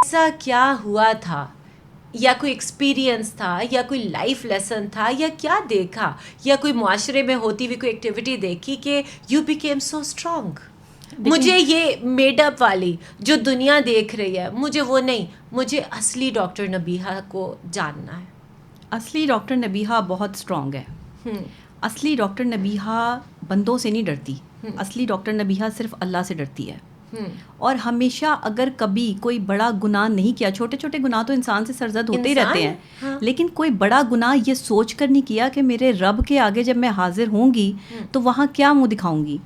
ایسا کیا ہوا تھا یا کوئی ایکسپیرینس تھا یا کوئی لائف لیسن تھا یا کیا دیکھا یا کوئی معاشرے میں ہوتی ہوئی کوئی ایکٹیویٹی دیکھی کہ یو بیکیم سو اسٹرانگ؟ مجھے یہ میڈ اپ والی جو دنیا دیکھ رہی ہے مجھے وہ نہیں, مجھے اصلی ڈاکٹر نبیہہ کو جاننا ہے. اصلی ڈاکٹر نبیہہ بہت اسٹرانگ ہے. اصلی ڈاکٹر نبیہہ بندوں سے نہیں ڈرتی. اصلی ڈاکٹر نبیہہ صرف اللہ سے ڈرتی ہے. اور ہمیشہ اگر کبھی کوئی بڑا گناہ نہیں کیا, چھوٹے چھوٹے گناہ تو انسان سے سرزد ہوتے ہی رہتے ہیں, لیکن کوئی بڑا گناہ یہ سوچ کر نہیں کیا کہ میرے رب کے آگے جب میں حاضر ہوں گی تو وہاں کیا منہ دکھاؤں گی.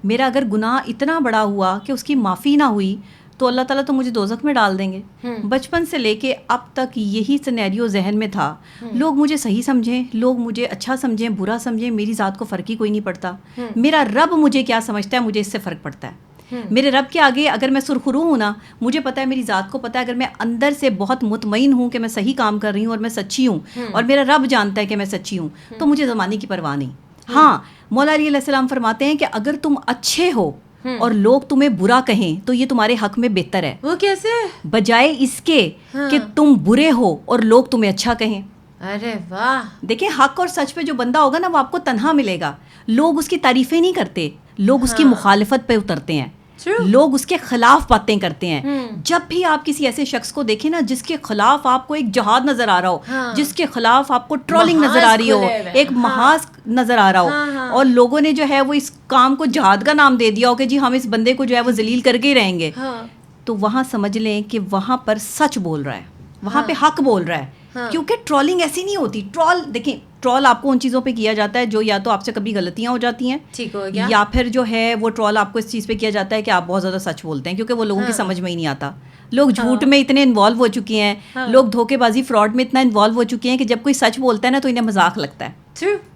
میرا اگر گناہ اتنا بڑا ہوا کہ اس کی معافی نہ ہوئی تو اللہ تعالیٰ تو مجھے دوزخ میں ڈال دیں گے. بچپن سے لے کے اب تک یہی سینیریو ذہن میں تھا. لوگ مجھے صحیح سمجھیں, لوگ مجھے اچھا سمجھیں, برا سمجھیں, میری ذات کو فرق ہی کوئی نہیں پڑتا. میرا رب مجھے کیا سمجھتا ہے مجھے اس سے فرق پڑتا ہے. میرے رب کے آگے اگر میں سرخرو ہوں نا, مجھے پتا ہے, میری ذات کو پتا ہے, اگر میں اندر سے بہت مطمئن ہوں کہ میں صحیح کام کر رہی ہوں اور میں سچی ہوں اور میرا رب جانتا ہے کہ میں سچی ہوں, تو مجھے زمانے کی پرواہ نہیں. ہاں, مولا علی علیہ السلام فرماتے ہیں کہ اگر تم اچھے ہو اور لوگ تمہیں برا کہیں تو یہ تمہارے حق میں بہتر ہے. وہ کیسے؟ بجائے اس کے کہ تم برے ہو اور لوگ تمہیں اچھا کہیں. ارے واہ. دیکھیں, حق اور سچ پہ جو بندہ ہوگا نا وہ آپ کو تنہا ملے گا. لوگ اس کی تعریفیں نہیں کرتے, لوگ اس کی مخالفت پہ اترتے ہیں, لوگ اس کے خلاف باتیں کرتے ہیں. جب بھی آپ کسی ایسے شخص کو دیکھیں نا جس کے خلاف آپ کو ایک جہاد نظر آ رہا ہو, جس کے خلاف آپ کو ٹرولنگ نظر آ رہی ہو, ایک محاذ نظر آ رہا ہو, اور لوگوں نے جو ہے وہ اس کام کو جہاد کا نام دے دیا ہو کہ جی ہم اس بندے کو جو ہے وہ ذلیل کر کے ہی رہیں گے, تو وہاں سمجھ لیں کہ وہاں پر سچ بول رہا ہے, وہاں پہ حق بول رہا ہے. کیونکہ ٹرولنگ ایسی نہیں ہوتی. ٹرول دیکھیں, ٹرول آپ کو ان چیزوں پہ کیا جاتا ہے جو یا تو آپ سے کبھی غلطیاں ہو جاتی ہیں, ٹھیک ہو گیا, یا پھر جو ہے وہ ٹرول آپ کو اس چیز پہ کیا جاتا ہے کہ آپ بہت زیادہ سچ بولتے ہیں, کیونکہ وہ لوگوں کی سمجھ میں ہی نہیں آتا. لوگ جھوٹ میں اتنے انوالو ہو چکے ہیں, لوگ دھوکے بازی فراڈ میں اتنا انوالو ہو چکے ہیں کہ جب کوئی سچ بولتا ہے نا تو انہیں مذاق لگتا ہے.